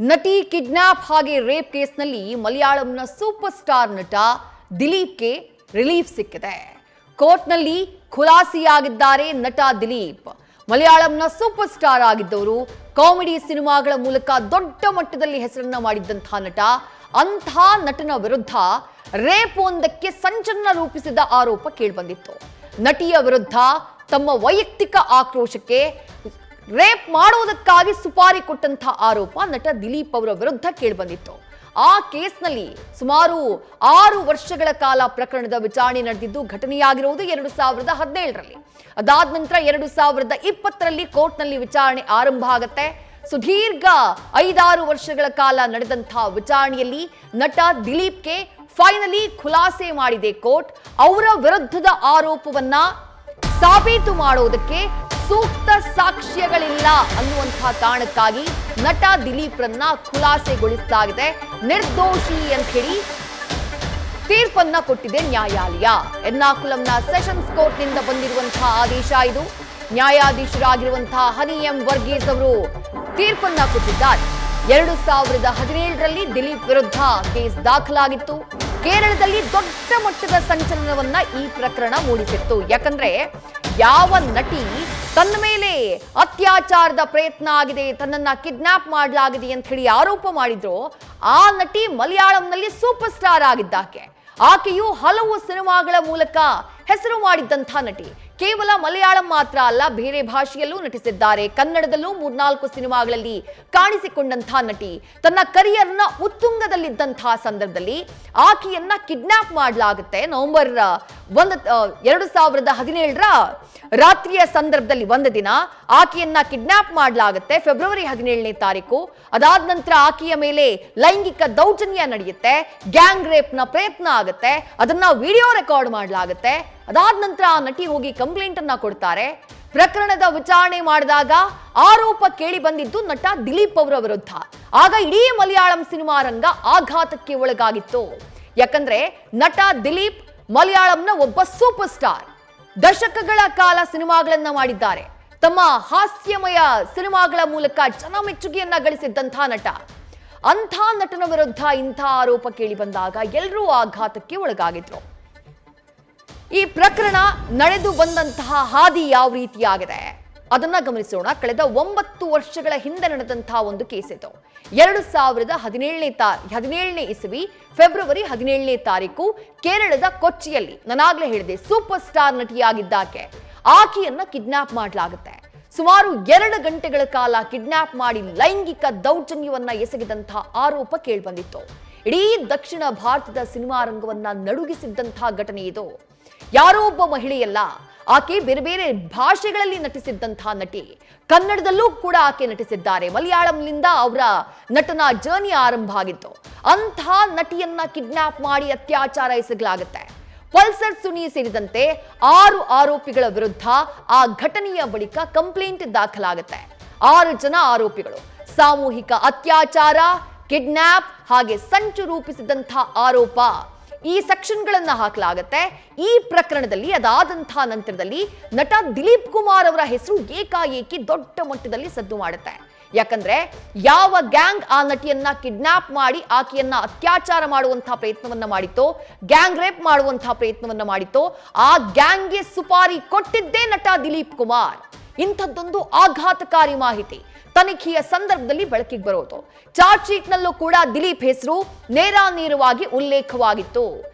ನಟಿ ಕಿಡ್ನಾಪ್ ಹಾಗೆ ರೇಪ್ ಕೇಸ್ನಲ್ಲಿ ಮಲಯಾಳಂನ ಸೂಪರ್ ಸ್ಟಾರ್ ನಟ ದಿಲೀಪ್ಗೆ ರಿಲೀಫ್ ಸಿಕ್ಕಿದೆ. ಕೋರ್ಟ್ನಲ್ಲಿ ಖುಲಾಸೆಯಾಗಿದ್ದಾರೆ ನಟ ದಿಲೀಪ್. ಮಲಯಾಳಂನ ಸೂಪರ್ ಸ್ಟಾರ್ ಆಗಿದ್ದವರು, ಕಾಮಿಡಿ ಸಿನಿಮಾಗಳ ಮೂಲಕ ದೊಡ್ಡ ಮಟ್ಟದಲ್ಲಿ ಹೆಸರನ್ನ ಮಾಡಿದ್ದಂತಹ ನಟ. ಅಂಥ ನಟನ ವಿರುದ್ಧ ರೇಪ್ ಒಂದಕ್ಕೆ ಸಂಚಲನ ರೂಪಿಸಿದ ಆರೋಪ ಕೇಳಿಬಂದಿತ್ತು. ನಟಿಯ ವಿರುದ್ಧ ತಮ್ಮ ವೈಯಕ್ತಿಕ ಆಕ್ರೋಶಕ್ಕೆ ರೇಪ್ ಮಾಡುವುದಕ್ಕಾಗಿ ಸುಪಾರಿ ಕೊಟ್ಟಂತಹ ಆರೋಪ ನಟ ದಿಲೀಪ್ ಅವರ ವಿರುದ್ಧ ಕೇಳಿಬಂದಿತ್ತು. ಆ ಕೇಸ್ನಲ್ಲಿ ಸುಮಾರು 6 ವರ್ಷಗಳ ಕಾಲ ಪ್ರಕರಣದ ವಿಚಾರಣೆ ನಡೆದಿದ್ದು, ಘಟನೆಯಾಗಿರುವುದು 2017ರಲ್ಲಿ. ಅದಾದ ನಂತರ 2020ರಲ್ಲಿ ಕೋರ್ಟ್ನಲ್ಲಿ ವಿಚಾರಣೆ ಆರಂಭ ಆಗುತ್ತೆ. ಸುದೀರ್ಘ 5-6 ವರ್ಷಗಳ ಕಾಲ ನಡೆದಂತಹ ವಿಚಾರಣೆಯಲ್ಲಿ ನಟ ದಿಲೀಪ್ಗೆ ಫೈನಲಿ ಖುಲಾಸೆ ಮಾಡಿದೆ ಕೋರ್ಟ್. ಅವರ ವಿರುದ್ಧದ ಆರೋಪವನ್ನ ಸಾಬೀತು ಮಾಡುವುದಕ್ಕೆ ಸೂಕ್ತ ಸಾಕ್ಷ್ಯಗಳಿಲ್ಲ ಅನ್ನುವಂತಹ ಕಾರಣಕ್ಕಾಗಿ ನಟ ದಿಲೀಪ್ರನ್ನ ಖುಲಾಸೆಗೊಳಿಸಲಾಗಿದೆ. ನಿರ್ದೋಷಿ ಅಂತ ಹೇಳಿ ತೀರ್ಪನ್ನ ಕೊಟ್ಟಿದೆ ನ್ಯಾಯಾಲಯ. ಎರ್ನಾಕುಲಂನ ಸೆಷನ್ಸ್ ಕೋರ್ಟ್ನಿಂದ ಬಂದಿರುವಂತಹ ಆದೇಶ ಇದು. ನ್ಯಾಯಾಧೀಶರಾಗಿರುವಂತಹ ಹನಿ ಎಂ ವರ್ಗೀಸ್ ಅವರು ತೀರ್ಪನ್ನ ಕೊಟ್ಟಿದ್ದಾರೆ. 2017ರಲ್ಲಿ ದಿಲೀಪ್ ವಿರುದ್ಧ ಕೇಸ್ ದಾಖಲಾಗಿತ್ತು. ಕೇರಳದಲ್ಲಿ ದೊಡ್ಡ ಮಟ್ಟದ ಸಂಚಲನವನ್ನ ಈ ಪ್ರಕರಣ ಮೂಡಿಸಿತ್ತು. ಯಾಕಂದ್ರೆ ಯಾವ ನಟಿ ತನ್ನ ಮೇಲೆ ಅತ್ಯಾಚಾರದ ಪ್ರಯತ್ನ ಆಗಿದೆ, ತನ್ನನ್ನ ಕಿಡ್ನಾಪ್ ಮಾಡಲಾಗಿದೆ ಅಂತ ಹೇಳಿ ಆರೋಪ ಮಾಡಿದ್ರು, ಆ ನಟಿ ಮಲಯಾಳಂನಲ್ಲಿ ಸೂಪರ್ ಸ್ಟಾರ್ ಆಗಿದ್ದಾಕೆ. ಆಕೆಯು ಹಲವು ಸಿನಿಮಾಗಳ ಮೂಲಕ ಹೆಸರು ಮಾಡಿದ್ದಂಥ ನಟಿ. ಕೇವಲ ಮಲಯಾಳಂ ಮಾತ್ರ ಅಲ್ಲ, ಬೇರೆ ಭಾಷೆಯಲ್ಲೂ ನಟಿಸಿದ್ದಾರೆ. ಕನ್ನಡದಲ್ಲೂ 3-4 ಸಿನಿಮಾಗಳಲ್ಲಿ ಕಾಣಿಸಿಕೊಂಡಂತಹ ನಟಿ. ತನ್ನ ಕರಿಯರ್ನ ಉತ್ತುಂಗದಲ್ಲಿದ್ದಂತಹ ಸಂದರ್ಭದಲ್ಲಿ ಆಕೆಯನ್ನ ಕಿಡ್ನಾಪ್ ಮಾಡಲಾಗುತ್ತೆ. ನವೆಂಬರ್ 2017ರ ರಾತ್ರಿಯ ಸಂದರ್ಭದಲ್ಲಿ ಒಂದು ದಿನ ಆಕೆಯನ್ನ ಕಿಡ್ನಾಪ್ ಮಾಡಲಾಗುತ್ತೆ. ಫೆಬ್ರವರಿ 17ನೇ ತಾರೀಕು. ಅದಾದ ನಂತರ ಆಕೆಯ ಮೇಲೆ ಲೈಂಗಿಕ ದೌರ್ಜನ್ಯ ನಡೆಯುತ್ತೆ. ಗ್ಯಾಂಗ್ ರೇಪ್ನ ಪ್ರಯತ್ನ ಆಗುತ್ತೆ. ಅದನ್ನ ವಿಡಿಯೋ ರೆಕಾರ್ಡ್ ಮಾಡಲಾಗುತ್ತೆ. ಅದಾದ ನಂತರ ಆ ನಟಿ ಹೋಗಿ ಕಂಪ್ಲೇಂಟ್ ಅನ್ನ ಕೊಡ್ತಾರೆ. ಪ್ರಕರಣದ ವಿಚಾರಣೆ ಮಾಡಿದಾಗ ಆರೋಪ ಕೇಳಿ ಬಂದಿದ್ದು ನಟ ದಿಲೀಪ್ ಅವರ ವಿರುದ್ಧ. ಆಗ ಇಡೀ ಮಲಯಾಳಂ ಸಿನಿಮಾ ರಂಗ ಆಘಾತಕ್ಕೆ ಒಳಗಾಗಿತ್ತು. ಯಾಕಂದ್ರೆ ನಟ ದಿಲೀಪ್ ಮಲಯಾಳಂನ ಒಬ್ಬ ಸೂಪರ್ ಸ್ಟಾರ್. ದಶಕಗಳ ಕಾಲ ಸಿನಿಮಾಗಳನ್ನ ಮಾಡಿದ್ದಾರೆ. ತಮ್ಮ ಹಾಸ್ಯಮಯ ಸಿನಿಮಾಗಳ ಮೂಲಕ ಜನಮೆಚ್ಚುಗೆಯನ್ನ ಗಳಿಸಿದ್ದಂಥ ನಟ. ಅಂಥ ನಟನ ವಿರುದ್ಧ ಇಂಥ ಆರೋಪ ಕೇಳಿ ಬಂದಾಗ ಎಲ್ಲರೂ ಆಘಾತಕ್ಕೆ ಒಳಗಾಗಿದ್ರು. ಈ ಪ್ರಕರಣ ನಡೆದು ಬಂದಂತಹ ಹಾದಿ ಯಾವ ರೀತಿಯಾಗಿದೆ ಅದನ್ನ ಗಮನಿಸೋಣ. ಕಳೆದ 9 ವರ್ಷಗಳ ಹಿಂದೆ ನಡೆದಂತಹ ಒಂದು ಕೇಸ್ ಇದು. 2017ನೇ ಇಸವಿ ಫೆಬ್ರವರಿ 17ನೇ ತಾರೀಕು ಕೇರಳದ ಕೊಚ್ಚಿಯಲ್ಲಿ, ನಾನಾಗ್ಲೇ ಹೇಳಿದೆ, ಸೂಪರ್ ಸ್ಟಾರ್ ನಟಿಯಾಗಿದ್ದಾಕೆ. ಆಕೆಯನ್ನ ಕಿಡ್ನಾಪ್ ಮಾಡಲಾಗುತ್ತೆ. ಸುಮಾರು 2 ಗಂಟೆಗಳ ಕಾಲ ಕಿಡ್ನಾಪ್ ಮಾಡಿ ಲೈಂಗಿಕ ದೌರ್ಜನ್ಯವನ್ನ ಎಸಗಿದಂತಹ ಆರೋಪ ಕೇಳಿಬಂದಿತ್ತು. ಇಡೀ ದಕ್ಷಿಣ ಭಾರತದ ಸಿನಿಮಾ ರಂಗವನ್ನ ನಡುಗಿಸಿದ್ದಂತಹ ಘಟನೆ ಇದು. ಯಾರೋ ಒಬ್ಬ ಮಹಿಳೆಯಲ್ಲ, ಆಕೆ ಬೇರೆ ಬೇರೆ ಭಾಷೆಗಳಲ್ಲಿ ನಟಿಸಿದ್ದಂತಹ ನಟಿ. ಕನ್ನಡದಲ್ಲೂ ಕೂಡ ಆಕೆ ನಟಿಸಿದ್ದಾರೆ. ಮಲಯಾಳಂನಿಂದ ಅವರ ನಟನಾ ಜರ್ನಿ ಆರಂಭ ಆಗಿತ್ತು. ಅಂಥ ನಟಿಯನ್ನ ಕಿಡ್ನಾಪ್ ಮಾಡಿ ಅತ್ಯಾಚಾರ ಎಸಗಲಾಗುತ್ತೆ. ಪಲ್ಸರ್ ಸುನಿ ಸೇರಿದಂತೆ 6 ಆರೋಪಿಗಳ ವಿರುದ್ಧ ಆ ಘಟನೆಯ ಬಳಿಕ ಕಂಪ್ಲೇಂಟ್ ದಾಖಲಾಗುತ್ತೆ. 6 ಜನ ಆರೋಪಿಗಳು ಸಾಮೂಹಿಕ ಅತ್ಯಾಚಾರ, ಕಿಡ್ನಾಪ್ ಹಾಗೆ ಸಂಚು ರೂಪಿಸಿದಂತಹ ಆರೋಪ, ಈ ಸೆಕ್ಷನ್ಗಳನ್ನ ಹಾಕಲಾಗುತ್ತೆ. ಈ ಪ್ರಕರಣದಲ್ಲಿ ಅದಾದಂತಹ ನಂತರದಲ್ಲಿ ನಟ ದಿಲೀಪ್ ಕುಮಾರ್ ಅವರ ಹೆಸರು ಏಕಾಏಕಿ ದೊಡ್ಡ ಮಟ್ಟದಲ್ಲಿ ಸದ್ದು ಮಾಡುತ್ತೆ. ಯಾಕಂದ್ರೆ ಯಾವ ಗ್ಯಾಂಗ್ ಆ ನಟಿಯನ್ನ ಕಿಡ್ನಾಪ್ ಮಾಡಿ ಆಕೆಯನ್ನ ಅತ್ಯಾಚಾರ ಮಾಡುವಂತಹ ಪ್ರಯತ್ನವನ್ನ ಮಾಡಿತ್ತೋ, ಗ್ಯಾಂಗ್ ರೇಪ್ ಮಾಡುವಂತಹ ಪ್ರಯತ್ನವನ್ನ ಮಾಡಿತ್ತೋ, ಆ ಗ್ಯಾಂಗ್ಗೆ ಸುಪಾರಿ ಕೊಟ್ಟಿದ್ದೇ ನಟ ದಿಲೀಪ್ ಕುಮಾರ್. ಇಂಥದ್ದೊಂದು ಆಘಾತಕಾರಿ ಮಾಹಿತಿ ತನಿಖೆಯ ಸಂದರ್ಭದಲ್ಲಿ ಬೆಳಕಿಗೆ ಬರೋದು. ಚಾರ್ಜ್ ಶೀಟ್ ನಲ್ಲೂ ಕೂಡ ದಿಲೀಪ್ ಹೆಸರು ನೇರವಾಗಿ ಉಲ್ಲೇಖವಾಗಿತ್ತು.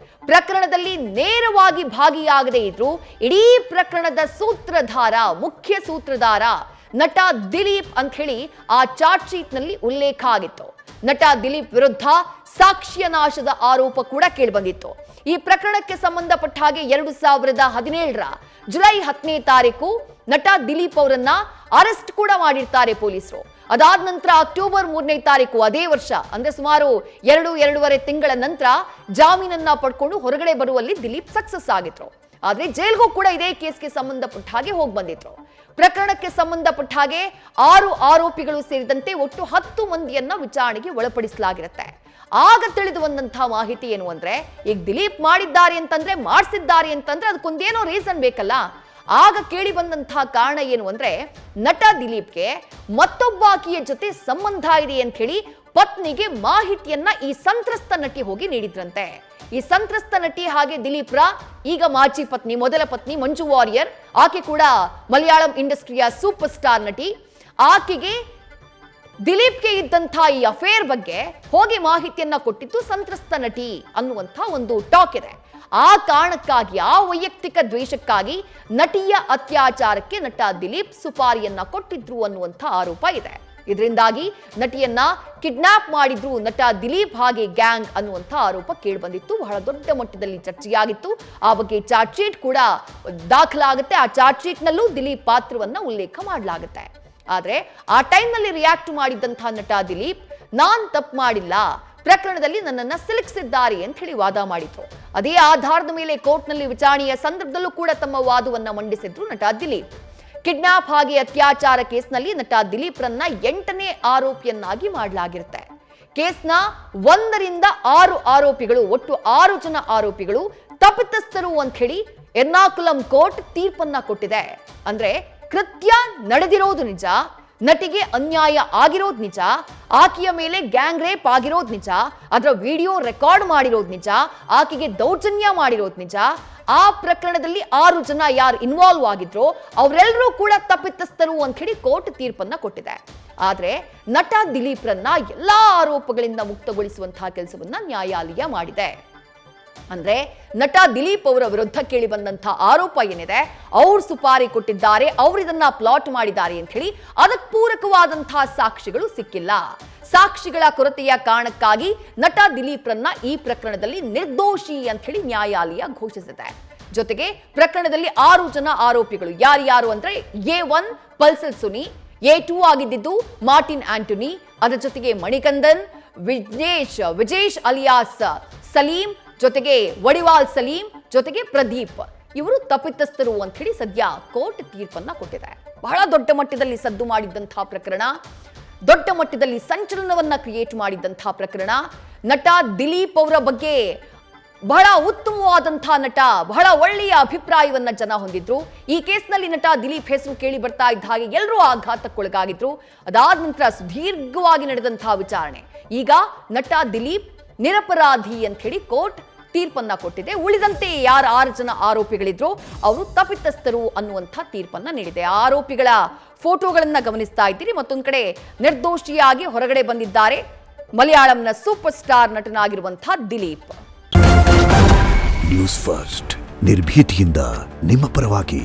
ಪ್ರಕರಣದಲ್ಲಿ ನೇರವಾಗಿ ಭಾಗಿಯಾಗದೇ ಇದ್ರು ಇಡೀ ಪ್ರಕರಣದ ಸೂತ್ರಧಾರ, ಮುಖ್ಯ ಸೂತ್ರಧಾರ ನಟ ದಿಲೀಪ್ ಅಂತ ಹೇಳಿ ಆ ಚಾರ್ಜ್ ಶೀಟ್ ನಲ್ಲಿ ಉಲ್ಲೇಖ ಆಗಿತ್ತು. ನಟ ದಿಲೀಪ್ ವಿರುದ್ಧ ಸಾಕ್ಷ್ಯ ನಾಶದ ಆರೋಪ ಕೂಡ ಕೇಳಿಬಂದಿತ್ತು. ಈ ಪ್ರಕರಣಕ್ಕೆ ಸಂಬಂಧಪಟ್ಟ ಹಾಗೆ 2017ರ ಜುಲೈ 10ನೇ ತಾರೀಕು ನಟ ದಿಲೀಪ್ ಅವರನ್ನ ಅರೆಸ್ಟ್ ಕೂಡ ಮಾಡಿರ್ತಾರೆ ಪೊಲೀಸರು. ಅದಾದ ನಂತರ ಅಕ್ಟೋಬರ್ 3ನೇ ತಾರೀಕು ಅದೇ ವರ್ಷ, ಅಂದ್ರೆ ಸುಮಾರು 2-2.5 ತಿಂಗಳ ನಂತರ ಜಾಮೀನನ್ನ ಪಡ್ಕೊಂಡು ಹೊರಗಡೆ ಬರುವಲ್ಲಿ ದಿಲೀಪ್ ಸಕ್ಸಸ್ ಆಗಿದ್ರು. ಆದ್ರೆ ಜೈಲ್ಗೂ ಕೂಡ ಇದೇ ಕೇಸ್ಗೆ ಸಂಬಂಧಪಟ್ಟ ಹಾಗೆ ಹೋಗಿ ಬಂದಿದ್ರು. ಪ್ರಕರಣಕ್ಕೆ ಸಂಬಂಧಪಟ್ಟ ಹಾಗೆ 6 ಆರೋಪಿಗಳು ಸೇರಿದಂತೆ ಒಟ್ಟು 10 ಮಂದಿಯನ್ನ ವಿಚಾರಣೆಗೆ ಒಳಪಡಿಸಲಾಗಿರುತ್ತೆ. ಆಗ ತಿಳಿದು ಬಂದಂತಹ ಮಾಹಿತಿ ಏನು ಅಂದ್ರೆ, ಈಗ ದಿಲೀಪ್ ಮಾಡಿದ್ದಾರೆ ಅಂತಂದ್ರೆ, ಮಾಡಿಸಿದ್ದಾರೆ ಅಂತಂದ್ರೆ ಅದಕ್ಕೊಂದೇನೋ ರೀಸನ್ ಬೇಕಲ್ಲ. ಆಗ ಕೇಳಿ ಬಂದಂತಹ ಕಾರಣ ಏನು ಅಂದ್ರೆ, ನಟ ದಿಲೀಪ್ಗೆ ಮತ್ತೊಬ್ಬ ಆಕೆಯ ಜೊತೆ ಸಂಬಂಧ ಇದೆ ಅಂತ ಹೇಳಿ ಪತ್ನಿಗೆ ಮಾಹಿತಿಯನ್ನ ಈ ಸಂತ್ರಸ್ತ ನಟಿ ಹೋಗಿ ನೀಡಿದ್ರಂತೆ. ಈ ಸಂತ್ರಸ್ತ ನಟಿ ಹಾಗೆ ದಿಲೀಪ್ರ ಈಗ ಮಾಜಿ ಪತ್ನಿ, ಮೊದಲ ಪತ್ನಿ ಮಂಜು ವಾರಿಯರ್, ಆಕೆ ಕೂಡ ಮಲಯಾಳಂ ಇಂಡಸ್ಟ್ರಿಯ ಸೂಪರ್ ಸ್ಟಾರ್ ನಟಿ. ಆಕೆಗೆ ದಿಲೀಪ್ಗೆ ಇದ್ದಂಥ ಈ ಅಫೇರ್ ಬಗ್ಗೆ ಹೋಗಿ ಮಾಹಿತಿಯನ್ನ ಕೊಟ್ಟಿದ್ದು ಸಂತ್ರಸ್ತ ನಟಿ ಅನ್ನುವಂಥ ಒಂದು ಟಾಕ್ ಇದೆ. ಆ ಕಾರಣಕ್ಕಾಗಿ, ಆ ವೈಯಕ್ತಿಕ ದ್ವೇಷಕ್ಕಾಗಿ ನಟಿಯ ಅತ್ಯಾಚಾರಕ್ಕೆ ನಟ ದಿಲೀಪ್ ಸುಪಾರಿಯನ್ನ ಕೊಟ್ಟಿದ್ರು ಅನ್ನುವಂಥ ಆರೋಪ ಇದೆ. ಇದರಿಂದಾಗಿ ನಟಿಯನ್ನ ಕಿಡ್ನಾಪ್ ಮಾಡಿದ್ರು ನಟ ದಿಲೀಪ್ ಹಾಗೆ ಗ್ಯಾಂಗ್ ಅನ್ನುವಂಥ ಆರೋಪ ಕೇಳಿಬಂದಿತ್ತು. ಬಹಳ ದೊಡ್ಡ ಮಟ್ಟದಲ್ಲಿ ಚರ್ಚೆಯಾಗಿತ್ತು. ಆ ಬಗ್ಗೆ ಚಾರ್ಜ್ ಶೀಟ್ ಕೂಡ ದಾಖಲಾಗುತ್ತೆ. ಆ ಚಾರ್ಜ್ ಶೀಟ್ ನಲ್ಲೂ ದಿಲೀಪ್ ಪಾತ್ರವನ್ನ ಉಲ್ಲೇಖ ಮಾಡಲಾಗುತ್ತೆ. ಆದ್ರೆ ಆ ಟೈಮ್ನಲ್ಲಿ ರಿಯಾಕ್ಟ್ ಮಾಡಿದ್ದಂತಹ ನಟ ದಿಲೀಪ್, ನಾನ್ ತಪ್ಪು ಮಾಡಿಲ್ಲ, ಪ್ರಕರಣದಲ್ಲಿ ನನ್ನನ್ನ ಸಿಲುಕಿಸಿದ್ದಾರೆ ಅಂತ ಹೇಳಿ ವಾದ ಮಾಡಿದ್ರು. ಅದೇ ಆಧಾರದ ಮೇಲೆ ಕೋರ್ಟ್ನಲ್ಲಿ ವಿಚಾರಣೆಯ ಸಂದರ್ಭದಲ್ಲೂ ಕೂಡ ತಮ್ಮ ವಾದವನ್ನ ಮಂಡಿಸಿದ್ರು ನಟ ದಿಲೀಪ್. ಕಿಡ್ನಾಪ್ ಹಾಗೆ ಅತ್ಯಾಚಾರ ಕೇಸ್ನಲ್ಲಿ ನಟ ದಿಲೀಪ್ರನ್ನ 8ನೇ ಆರೋಪಿಯನ್ನಾಗಿ ಮಾಡಲಾಗಿರುತ್ತೆ. ಕೇಸ್ನ 1 ರಿಂದ 6 ಆರೋಪಿಗಳು, ಒಟ್ಟು 6 ಜನ ಆರೋಪಿಗಳು ತಪ್ಪಿತಸ್ಥರು ಅಂತ ಹೇಳಿ ಎರ್ನಾಕುಲಂ ಕೋರ್ಟ್ ತೀರ್ಪನ್ನ ಕೊಟ್ಟಿದೆ. ಅಂದ್ರೆ ಕೃತ್ಯ ನಡೆದಿರೋದು ನಿಜ, ನಟಿಗೆ ಅನ್ಯಾಯ ಆಗಿರೋದು ನಿಜ, ಆಕೆಯ ಮೇಲೆ ಗ್ಯಾಂಗ್ ರೇಪ್ ಆಗಿರೋದು ನಿಜ, ಅದರ ವಿಡಿಯೋ ರೆಕಾರ್ಡ್ ಮಾಡಿರೋದು ನಿಜ, ಆಕೆಗೆ ದೌರ್ಜನ್ಯ ಮಾಡಿರೋದು ನಿಜ. ಆ ಪ್ರಕರಣದಲ್ಲಿ 6 ಜನ ಯಾರು ಇನ್ವಾಲ್ವ್ ಆಗಿದ್ರು ಅವರೆಲ್ಲರೂ ಕೂಡ ತಪ್ಪಿತಸ್ಥರು ಅಂತ ಹೇಳಿ ಕೋರ್ಟ್ ತೀರ್ಪನ್ನ ಕೊಟ್ಟಿದೆ. ಆದ್ರೆ ನಟ ದಿಲೀಪ್ರನ್ನ ಎಲ್ಲಾ ಆರೋಪಗಳಿಂದ ಮುಕ್ತಗೊಳಿಸುವಂತಹ ಕೆಲಸವನ್ನ ನ್ಯಾಯಾಲಯ ಮಾಡಿದೆ. ಅಂದ್ರೆ ನಟ ದಿಲೀಪ್ ಅವರ ವಿರುದ್ಧ ಕೇಳಿ ಬಂದಂತಹ ಆರೋಪ ಏನಿದೆ, ಅವ್ರು ಸುಪಾರಿ ಕೊಟ್ಟಿದ್ದಾರೆ, ಅವ್ರು ಇದನ್ನ ಪ್ಲಾಟ್ ಮಾಡಿದ್ದಾರೆ ಅಂತ ಹೇಳಿ ಅದಕ್ಕೆ ಪೂರಕವಾದಂತಹ ಸಾಕ್ಷಿಗಳು ಸಿಕ್ಕಿಲ್ಲ. ಸಾಕ್ಷಿಗಳ ಕೊರತೆಯ ಕಾರಣಕ್ಕಾಗಿ ನಟ ದಿಲೀಪ್ರನ್ನ ಈ ಪ್ರಕರಣದಲ್ಲಿ ನಿರ್ದೋಷಿ ಅಂತ ಹೇಳಿ ನ್ಯಾಯಾಲಯ ಘೋಷಿಸಿದೆ. ಜೊತೆಗೆ ಪ್ರಕರಣದಲ್ಲಿ 6 ಜನ ಆರೋಪಿಗಳು ಯಾರ್ಯಾರು ಅಂದ್ರೆ A1 ಪಲ್ಸಲ್ ಸುನಿ, A2 ಆಗಿದ್ದು ಮಾರ್ಟಿನ್ ಆಂಟೋನಿ, ಅದರ ಜೊತೆಗೆ ಮಣಿಕಂದನ್, ವಿಜೇಶ್ ಅಲಿಯಾಸ್ ಸಲೀಂ, ಜೊತೆಗೆ ವಡಿವಾಲ್ ಸಲೀಂ, ಜೊತೆಗೆ ಪ್ರದೀಪ್, ಇವರು ತಪ್ಪಿತಸ್ಥರು ಅಂತ ಹೇಳಿ ಸದ್ಯ ಕೋರ್ಟ್ ತೀರ್ಪನ್ನ ಕೊಟ್ಟಿದೆ. ಬಹಳ ದೊಡ್ಡ ಮಟ್ಟದಲ್ಲಿ ಸದ್ದು ಮಾಡಿದ್ದಂತಹ ಪ್ರಕರಣ, ದೊಡ್ಡ ಮಟ್ಟದಲ್ಲಿ ಸಂಚಲನವನ್ನ ಕ್ರಿಯೇಟ್ ಮಾಡಿದ್ದಂತಹ ಪ್ರಕರಣ. ನಟ ದಿಲೀಪ್ ಅವರ ಬಗ್ಗೆ ಬಹಳ ಉತ್ತಮವಾದಂತಹ ನಟ, ಬಹಳ ಒಳ್ಳೆಯ ಅಭಿಪ್ರಾಯವನ್ನ ಜನ ಹೊಂದಿದ್ರು. ಈ ಕೇಸ್ನಲ್ಲಿ ನಟ ದಿಲೀಪ್ ಹೆಸರು ಕೇಳಿ ಬರ್ತಾ ಇದ್ದ ಹಾಗೆ ಎಲ್ಲರೂ ಆಘಾತಕ್ಕೊಳಗಾಗಿದ್ರು. ಅದಾದ ನಂತರ ಸುದೀರ್ಘವಾಗಿ ನಡೆದಂತಹ ವಿಚಾರಣೆ. ಈಗ ನಟ ದಿಲೀಪ್ ನಿರಪರಾಧಿ ಅಂತ ಹೇಳಿ ಕೋರ್ಟ್ ತೀರ್ಪನ್ನ ಕೊಟ್ಟಿದೆ. ಉಳಿದಂತೆ ಯಾರು 6 ಜನ ಆರೋಪಿಗಳಿದ್ರು ಅವರು ತಪ್ಪಿತಸ್ಥರು ಅನ್ನುವಂಥ ತೀರ್ಪನ್ನ ನೀಡಿದೆ. ಆರೋಪಿಗಳ ಫೋಟೋಗಳನ್ನ ಗಮನಿಸ್ತಾ ಇದ್ದೀರಿ. ಮತ್ತೊಂದು ಕಡೆ ನಿರ್ದೋಷಿಯಾಗಿ ಹೊರಗಡೆ ಬಂದಿದ್ದಾರೆ ಮಲಯಾಳಂನ ಸೂಪರ್ ಸ್ಟಾರ್ ನಟನಾಗಿರುವಂತಹ ದಿಲೀಪ್. ನ್ಯೂಸ್ ಫಸ್ಟ್, ನಿರ್ಭೀತಿಯಿಂದ ನಿಮ್ಮ ಪರವಾಗಿ.